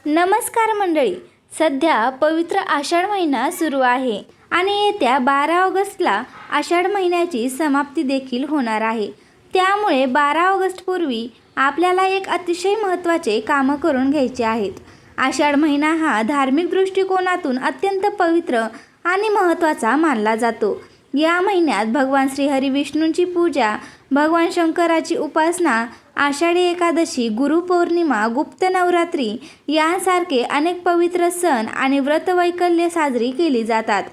नमस्कार मंडळी. सध्या पवित्र आषाढ महिना सुरू आहे आणि येत्या 12 ऑगस्टला आषाढ महिन्याची समाप्ती देखील होणार आहे. त्यामुळे 12 ऑगस्टपूर्वी आपल्याला एक अतिशय महत्त्वाचे कामं करून घ्यायचे आहेत. आषाढ महिना हा धार्मिक दृष्टिकोनातून अत्यंत पवित्र आणि महत्त्वाचा मानला जातो. या महिन्यात भगवान श्रीहरी विष्णूंची पूजा, भगवान शंकराची उपासना, आषाढी एकादशी, गुरुपौर्णिमा, गुप्त नवरात्री यांसारखे अनेक पवित्र सण आणि व्रतवैकल्ये साजरी केली जातात.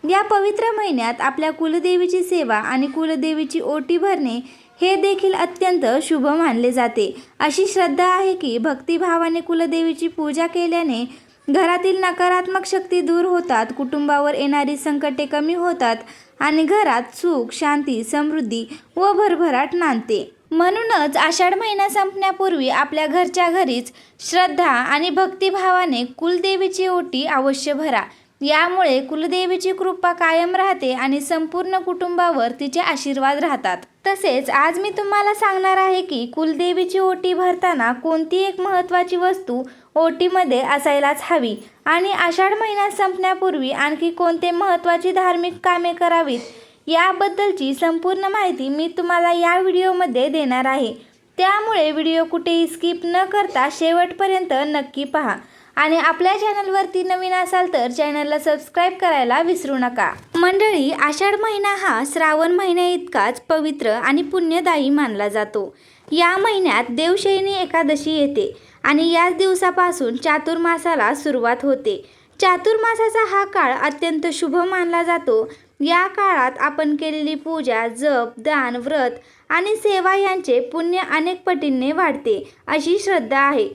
या पवित्र महिन्यात आपल्या कुलदेवीची सेवा आणि कुलदेवीची ओटी भरणे हे देखील अत्यंत शुभ मानले जाते. अशी श्रद्धा आहे की भक्तिभावाने कुलदेवीची पूजा केल्याने घरातील नकारात्मक शक्ती दूर होतात, कुटुंबावर येणारी संकटे कमी होतात आणि घरात सुख, शांती, समृद्धी व भरभराट नांदते. म्हणूनच आषाढ महिना संपण्यापूर्वी आपल्या घरच्या घरीच श्रद्धा आणि भक्तिभावाने कुलदेवीची ओटी अवश्य भरा. यामुळे कुलदेवीची कृपा कायम राहते आणि संपूर्ण कुटुंबावर तिचे आशीर्वाद राहतात. तसेच आज मी तुम्हाला सांगणार आहे की कुलदेवीची ओटी भरताना कोणती एक महत्त्वाची वस्तू ओटीमध्ये असायलाच हवी आणि आषाढ महिना संपण्यापूर्वी आणखी कोणते महत्त्वाची धार्मिक कामे करावीत याबद्दलची संपूर्ण माहिती मी तुम्हाला या व्हिडिओमध्ये देणार आहे. त्यामुळे व्हिडिओ कुठेही स्किप न करता शेवटपर्यंत नक्की पहा आणि आपल्या चॅनलवरती नवीन असाल तर चॅनलला सबस्क्राईब करायला विसरू नका. मंडळी, आषाढ महिना हा श्रावण महिन्या इतकाच पवित्र आणि पुण्यदायी मानला जातो. या महिन्यात देवशयनी एकादशी येते आणि याच दिवसापासून चातुर्मासाला सुरुवात होते. चातुर्मासाचा हा काळ अत्यंत शुभ मानला जातो. या काळात आपण केलेली पूजा, जप, दान, व्रत आणि सेवा यांचे पुण्य अनेक पटींनी वाढते अशी श्रद्धा आहे.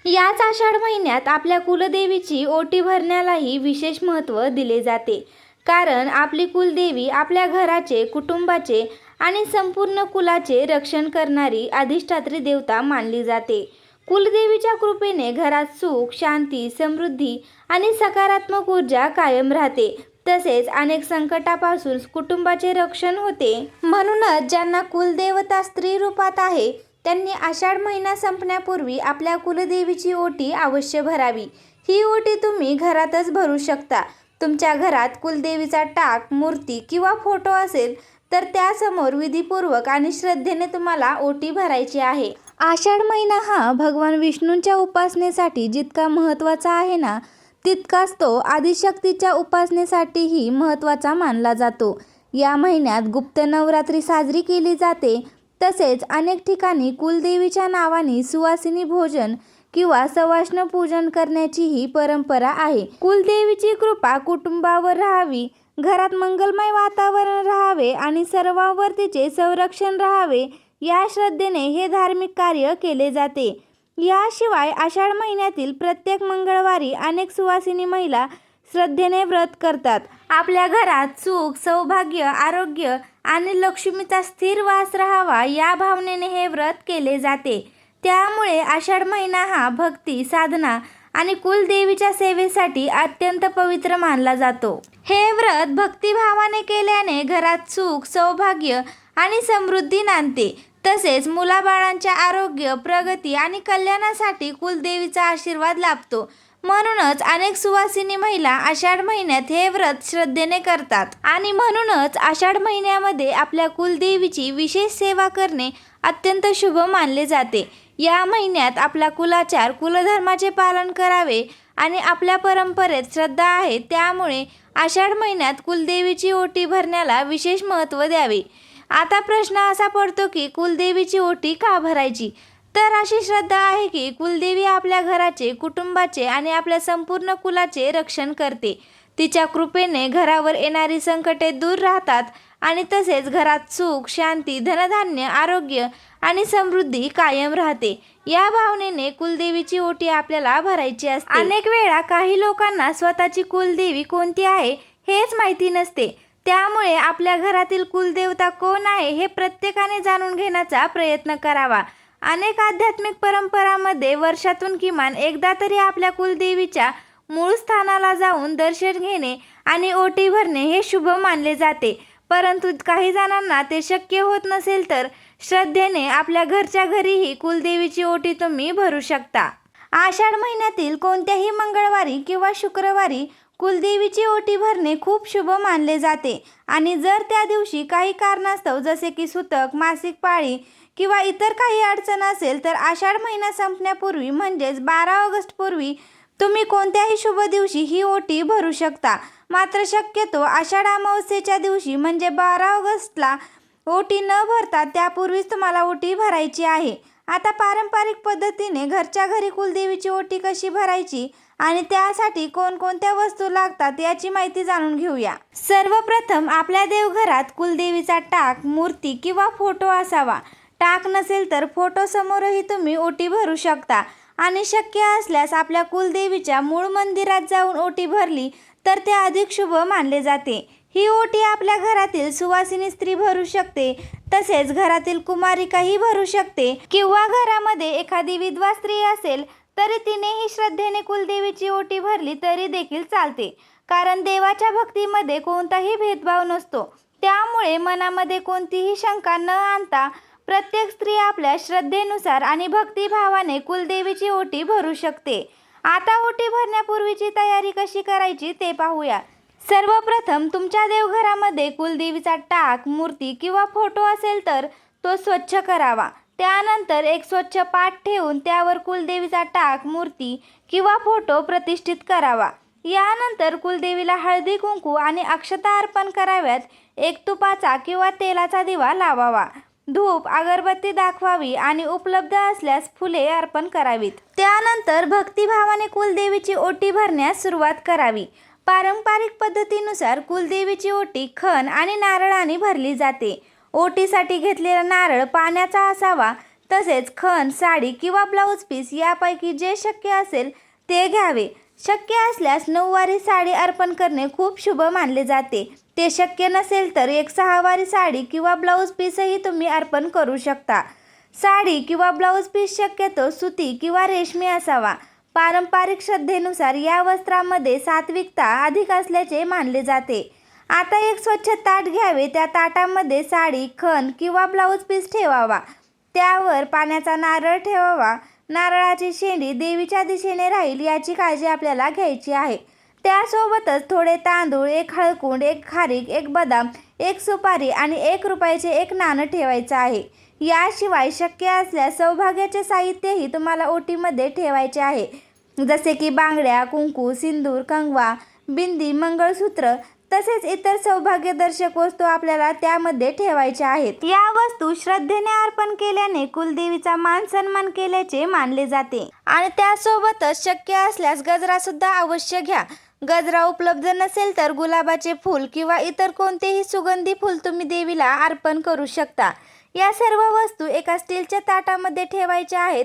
याच आषाढ महिन्यात आपल्या कुलदेवीची ओटी भरण्यालाही विशेष महत्त्व दिले जाते. कारण आपली कुलदेवी आपल्या घराचे, कुटुंबाचे आणि संपूर्ण कुलाचे रक्षण करणारी अधिष्ठात्री देवता मानली जाते. कुलदेवीच्या कृपेने घरात सुख, शांती, समृद्धी आणि सकारात्मक ऊर्जा कायम राहते. तसेच अनेक संकटापासून कुटुंबाचे रक्षण होते. म्हणूनच ज्यांना कुलदेवता स्त्री रूपात आहे त्यांनी आषाढ महिना संपण्यापूर्वी आपल्या कुलदेवीची ओटी अवश्य भरावी. ही ओटी तुम्ही घरातच भरू शकता. तुमच्या घरात कुलदेवीचा टाक, मूर्ती किंवा फोटो असेल तर त्यासमोर विधीपूर्वक आणि श्रद्धेने तुम्हाला ओटी भरायची आहे. आषाढ महिना हा भगवान विष्णूंच्या उपासनेसाठी जितका महत्त्वाचा आहे ना, तितकाच तो आदिशक्तीच्या उपासनेसाठीही महत्त्वाचा मानला जातो. या महिन्यात गुप्त नवरात्री साजरी केली जाते. तसेच अनेक ठिकाणी कुलदेवीच्या नावाने सुवासिनी भोजन किंवा सवाष्ण पूजन करण्याचीही परंपरा आहे. कुलदेवीची कृपा कुटुंबावर राहावी, घरात मंगलमय वातावरण राहावे आणि सर्वांवर तिचे संरक्षण राहावे या श्रद्धेने हे धार्मिक कार्य केले जाते. याशिवाय आषाढ महिन्यातील प्रत्येक मंगळवारी अनेक सुवासिनी महिला श्रद्धेने व्रत करतात. आपल्या घरात सुख, सौभाग्य, आरोग्य आणि लक्ष्मीचा स्थिर वास राहावा या भावनेने हे व्रत केले जाते. त्यामुळे आषाढ महिना हा भक्ती, साधना आणि कुलदेवीच्या सेवेसाठी अत्यंत पवित्र मानला जातो. हे व्रत भक्तिभावाने केल्याने घरात सुख, सौभाग्य आणि समृद्धी नांदते. तसेच मुलाबाळांच्या आरोग्य, प्रगती आणि कल्याणासाठी कुलदेवीचा आशीर्वाद लाभतो. म्हणूनच अनेक सुवासिनी महिला आषाढ महिन्यात हे व्रत श्रद्धेने करतात आणि म्हणूनच आषाढ महिन्यामध्ये आपल्या कुलदेवीची विशेष सेवा करणे अत्यंत शुभ मानले जाते. या महिन्यात आपला कुलाचार, कुलधर्माचे पालन करावे आणि आपल्या परंपरेत श्रद्धा आहे त्यामुळे आषाढ महिन्यात कुलदेवीची ओटी भरण्याला विशेष महत्त्व द्यावे. आता प्रश्न असा पडतो की कुलदेवीची ओटी का भरायची? तर अशी श्रद्धा आहे की कुलदेवी आपल्या घराचे, कुटुंबाचे आणि आपल्या संपूर्ण कुलाचे रक्षण करते. तिच्या कृपेने घरावर येणारी संकटे दूर राहतात आणि तसेच घरात सुख, शांती, धनधान्य, आरोग्य आणि समृद्धी कायम राहते. या भावनेने कुलदेवीची ओटी आपल्याला भरायची असते. अनेक वेळा काही लोकांना स्वतःची कुलदेवी कोणती आहे हेच माहिती नसते. त्यामुळे आपल्या घरातील कुलदेवता कोण आहे हे प्रत्येकाने जाणून घेण्याचा प्रयत्न करावा. अनेक आध्यात्मिक परंपरांमध्ये वर्षातून किमान एकदा तरी आपल्या कुलदेवीच्या मूळ स्थानाला जाऊन दर्शन घेणे आणि ओटी भरणे हे शुभ मानले जाते. परंतु काही जणांना ते शक्य होत नसेल तर श्रद्धेने आपल्या घरच्या घरीही कुलदेवीची ओटी तुम्ही भरू शकता. आषाढ महिन्यातील कोणत्याही मंगळवारी किंवा शुक्रवारी कुलदेवीची ओटी भरणे खूप शुभ मानले जाते आणि जर त्या दिवशी काही कारणास्तव जसे की सुतक, मासिक पाळी किंवा इतर काही अडचण असेल तर आषाढ महिना संपण्यापूर्वी म्हणजेच 12 ऑगस्ट पूर्वी तुम्ही कोणत्याही शुभ दिवशी ही ओटी भरू शकता. मात्र शक्यतो आषाढ अमावस्येच्या दिवशी म्हणजे 12 ऑगस्टला ओटी न भरता त्यापूर्वीच तुम्हाला ओटी भरायची आहे. आता पारंपरिक पद्धतीने घरच्या घरी कुलदेवीची ओटी कशी भरायची आणि त्यासाठी कोणकोणत्या वस्तू लागतात याची माहिती जाणून घेऊया. सर्वप्रथम आपल्या देवघरात कुलदेवीचा टाक, मूर्ती किंवा फोटो असावा. टाक नसेल तर फोटो समोरही तुम्ही ओटी भरू शकता आणि शक्य असल्यास आपल्या कुलदेवीच्या मूळ मंदिरात जाऊन ओटी भरली तर ते अधिक शुभ मानले जाते. ही ओटी आपल्या घरातील सुवासिनी स्त्री भरू शकते, तसेच घरातील कुमारिकाही भरू शकते किंवा घरामध्ये एखादी विधवा स्त्री असेल तरी तिनेही श्रद्धेने कुलदेवीची ओटी भरली तरी देखील चालते. कारण देवाच्या भक्तीमध्ये कोणताही भेदभाव नसतो. त्यामुळे मनामध्ये कोणतीही शंका न आणता प्रत्येक स्त्री आपल्या श्रद्धेनुसार आणि भक्तिभावाने कुलदेवीची ओटी भरू शकते. आता ओटी भरण्यापूर्वीची तयारी कशी करायची ते पाहूया. सर्वप्रथम तुमच्या देवघरामध्ये कुलदेवीचा टाक, मूर्ती किंवा फोटो असेल तर तो स्वच्छ करावा. त्यानंतर एक स्वच्छ पाट ठेवून त्यावर कुलदेवीचा टाक, मूर्ती किंवा फोटो प्रतिष्ठित करावा. यानंतर कुलदेवीला हळदी, कुंकू आणि अक्षता अर्पण कराव्यात. एक तुपाचा किंवा तेलाचा दिवा लावावा. धूप, अगरबत्ती दाखवावी आणि उपलब्ध असल्यास फुले अर्पण करावीत. त्यानंतर भक्तिभावाने कुलदेवीची ओटी भरण्यास सुरुवात करावी. पारंपरिक पद्धतीनुसार कुलदेवीची ओटी खण आणि नारळाने भरली जाते. ओटीसाठी घेतलेला नारळ पाण्याचा असावा. तसेच खण, साडी किंवा ब्लाऊज पीस यापैकी जे शक्य असेल ते घ्यावे. शक्य असल्यास नऊवारी साडी अर्पण करणे खूप शुभ मानले जाते. ते शक्य नसेल तर एक 6वारी साडी किंवा ब्लाऊज पीसही तुम्ही अर्पण करू शकता. साडी किंवा ब्लाऊज पीस शक्यतो सुती किंवा रेशमी असावा. पारंपरिक श्रद्धेनुसार या वस्त्रामध्ये सात्विकता अधिक असल्याचे मानले जाते. आता एक स्वच्छ ताट घ्यावे. त्या ताटामध्ये साडी, खण किंवा ब्लाऊज पीस ठेवावा. त्यावर पाण्याचा नारळ ठेवावा. नारळाची शेंडी देवीच्या दिशेने राहील याची काळजी आपल्याला घ्यायची आहे. त्यासोबतच थोडे तांदूळ, एक हळकुंड, एक खारीक, एक बदाम, एक सुपारी आणि 1 रुपयाचे एक नाणं ठेवायचं आहे. याशिवाय शक्य असल्यास सौभाग्याचे साहित्यही तुम्हाला ओटीमध्ये ठेवायचे आहे. जसे की बांगड्या, कुंकू, सिंदूर, कंगवा, बिंदी, मंगळसूत्र तसेच इतर सौभाग्यदर्शक वस्तू आपल्याला त्यामध्ये ठेवायच्या आहेत. या वस्तू श्रद्धेने अर्पण केल्याने कुलदेवीचा मान सन्मान केल्याचे मानले जाते. आणि त्यासोबतच शक्य असल्यास गजरा सुद्धा अवश्य घ्या. गजरा उपलब्ध नसेल तर गुलाबाचे फूल किंवा इतर कोणतेही सुगंधी फूल तुम्ही देवीला अर्पण करू शकता. या सर्व वस्तू एका स्टीलच्या ताटामध्ये ठेवायच्या आहेत.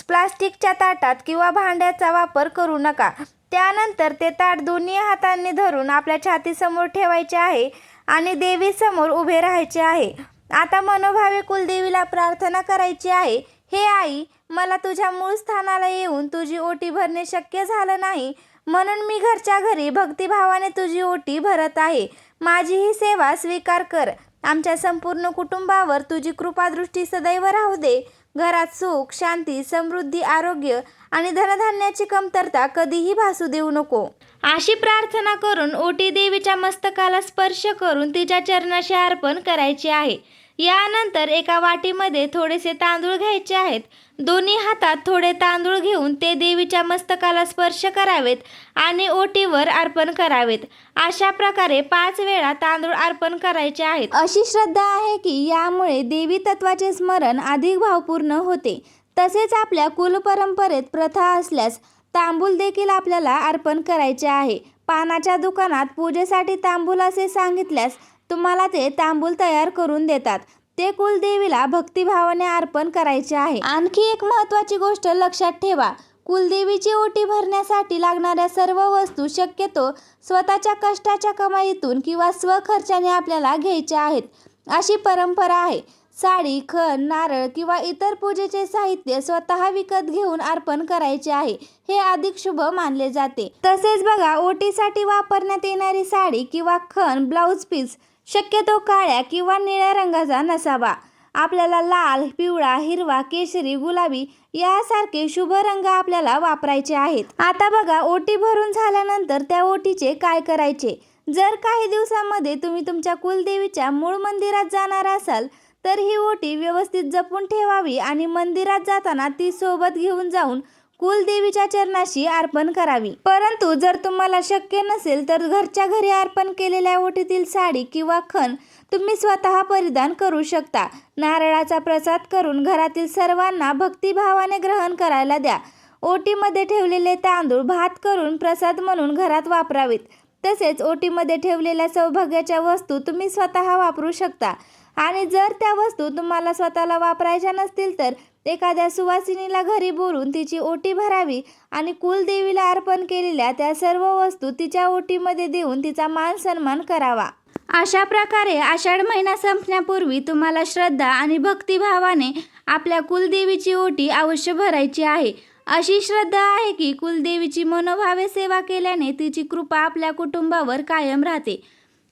प्लास्टिकच्या ताटात किंवा भांड्याचा वापर करू नका. त्यानंतर ते ताट दोन्ही हातांनी धरून आपल्या छातीसमोर ठेवायचे आहे आणि देवीसमोर उभे राहायचे आहे. आता मनोभावे कुलदेवीला प्रार्थना करायची आहे. हे आई, मला तुझ्या मूळ स्थानाला येऊन तुझी ओटी भरणे शक्य झालं नाही, म्हणून मी घरच्या घरी भक्तिभावाने तुझी ओटी भरत आहे. माझी ही सेवा स्वीकार कर. आमच्या संपूर्ण कुटुंबावर तुझी कृपादृष्टी सदैव राहू दे. घरात सुख, शांती, समृद्धी, आरोग्य आणि धनधान्याची कमतरता कधीही भासू देऊ नको. अशी प्रार्थना करून ओटी देवीच्या मस्तकाला स्पर्श करून तिच्या चरणाशी अर्पण करायची आहे. यानंतर एका वाटीमध्ये थोडेसे तांदूळ घ्यायचे आहेत. दोन्ही हातात थोडे तांदूळ घेऊन ते देवीच्या मस्तकाला स्पर्श करावेत आणि ओटीवर अर्पण करावेत. अशा प्रकारे 5 वेळा तांदूळ अर्पण करायचे आहेत. अशी श्रद्धा आहे की यामुळे देवी तत्वाचे स्मरण अधिक भावपूर्ण होते. तसेच आपल्या कुलपरंपरेत प्रथा असल्यास तांबूल देखील आपल्याला अर्पण करायचे आहे. पानाच्या दुकानात पूजेसाठी तांबूल असे सांगितल्यास तुम्हाला ते तांबूल तयार करून देतात. ते कुलदेवीला भक्तिभावाने अर्पण करायचे आहे. आणखी एक महत्त्वाची गोष्ट लक्षात ठेवा. कुलदेवीची ओटी भरण्यासाठी लागणाऱ्या सर्व वस्तू शक्यतो स्वतःच्या कष्टाच्या कमाईतून किंवा स्वखर्चाने आपल्याला घ्यायच्या आहेत, अशी परंपरा आहे. साडी, खण, नारळ किंवा इतर पूजेचे साहित्य स्वतः विकत घेऊन अर्पण करायचे आहे. हे अधिक शुभ मानले जाते. तसेच बघा, ओटीसाठी वापरण्यात येणारी साडी किंवा खण, ब्लाऊज पीस शक्यतो काळ्या किंवा निळ्या रंगाचा नसावा. आपल्याला लाल, पिवळा, हिरवा, केशरी, गुलाबी यासारखे शुभ रंग आपल्याला वापरायचे आहेत. आता बघा, ओटी भरून झाल्यानंतर त्या ओटीचे काय करायचे. जर काही दिवसांमध्ये तुम्ही तुमच्या कुलदेवीच्या मूळ मंदिरात जाणार असाल तर ही ओटी व्यवस्थित जपून ठेवावी आणि मंदिरात जाताना ती सोबत घेऊन जाऊन कुलदेवीच्या चरणाशी अर्पण करावी. परंतु जर तुम्हाला शक्य नसेल तर घरच्या घरी अर्पण केलेल्या ओटीतील साडी किंवा खण तुम्ही स्वतः परिधान करू शकता. नारळाचा प्रसाद करून घरातील सर्वांना भक्तिभावाने ग्रहण करायला द्या. ओटीमध्ये ठेवलेले तांदूळ भात करून प्रसाद म्हणून घरात वापरावेत. तसेच ओटीमध्ये ठेवलेल्या सौभाग्याच्या वस्तू तुम्ही स्वतः वापरू शकता आणि जर त्या वस्तू तुम्हाला स्वतःला वापरायच्या नसतील तर एखाद्या सुवासिनीला घरी बोलून तिची ओटी भरावी आणि कुलदेवीला अर्पण केलेल्या त्या सर्व वस्तू तिच्या ओटीमध्ये देऊन तिचा मान सन्मान करावा. अशा प्रकारे आषाढ महिना संपण्यापूर्वी तुम्हाला श्रद्धा आणि भक्तिभावाने आपल्या कुलदेवीची ओटी अवश्य भरायची आहे. अशी श्रद्धा आहे की कुलदेवीची मनोभावे सेवा केल्याने तिची कृपा आपल्या कुटुंबावर कायम राहते.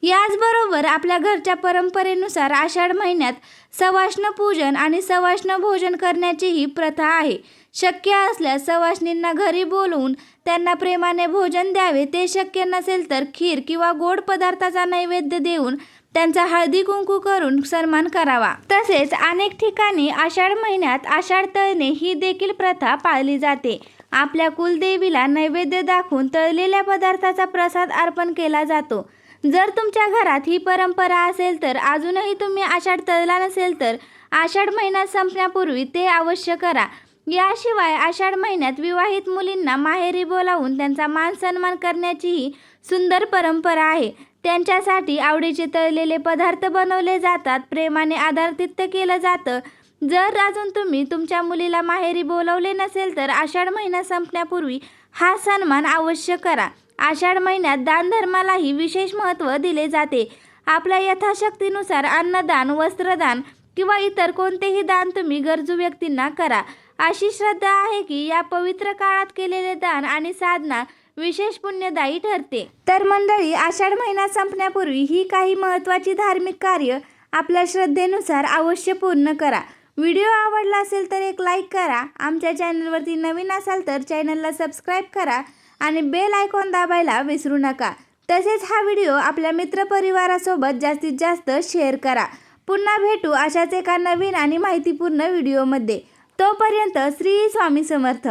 याचबरोबर आपल्या घरच्या परंपरेनुसार आषाढ महिन्यात सवाष्ण पूजन आणि सवाष्ण भोजन करण्याची ही प्रथा आहे. शक्य असल्यास सवाष्णींना घरी बोलवून त्यांना प्रेमाने भोजन द्यावे. ते शक्य नसेल तर खीर किंवा गोड पदार्थाचा नैवेद्य देऊन त्यांचा हळदी कुंकू करून सन्मान करावा. तसेच अनेक ठिकाणी आषाढ महिन्यात आषाढ तळणे ही देखील प्रथा पाळली जाते. आपल्या कुलदेवीला नैवेद्य दाखवून तळलेल्या पदार्थाचा प्रसाद अर्पण केला जातो. जर तुमच्या घरात ही परंपरा असेल तर अजूनही तुम्ही आषाढ तळला नसेल तर आषाढ महिना संपण्यापूर्वी ते अवश्य करा. याशिवाय आषाढ महिन्यात विवाहित मुलींना माहेरी बोलावून त्यांचा मान सन्मान करण्याचीही सुंदर परंपरा आहे. त्यांच्यासाठी आवडीचे तळलेले पदार्थ बनवले जातात. प्रेमाने आदरातिथ्य केलं जातं. जर अजून तुम्ही तुमच्या मुलीला माहेरी बोलवले नसेल तर आषाढ महिना संपण्यापूर्वी हा सन्मान अवश्य करा. आषाढ महिन्यात दानधर्मालाही विशेष महत्त्व दिले जाते. आपल्या यथाशक्तीनुसार अन्नदान, वस्त्रदान किंवा इतर कोणतेही दान तुम्ही गरजू व्यक्तींना करा. अशी श्रद्धा आहे की या पवित्र काळात केलेले दान आणि साधना विशेष पुण्यदायी ठरते. तर मंडळी, आषाढ महिना संपण्यापूर्वी ही काही महत्त्वाची धार्मिक कार्य आपल्या श्रद्धेनुसार अवश्य पूर्ण करा. व्हिडिओ आवडला असेल तर एक लाईक करा. आमच्या चॅनलवरती नवीन असाल तर चॅनलला सबस्क्राईब करा आणि बेल आयकॉन दाबायला विसरू नका. तसेच हा व्हिडिओ आपल्या मित्रपरिवारासोबत जास्तीत जास्त शेअर करा. पुन्हा भेटू अशाच एका नवीन आणि माहितीपूर्ण व्हिडिओमध्ये. तोपर्यंत श्री स्वामी समर्थ.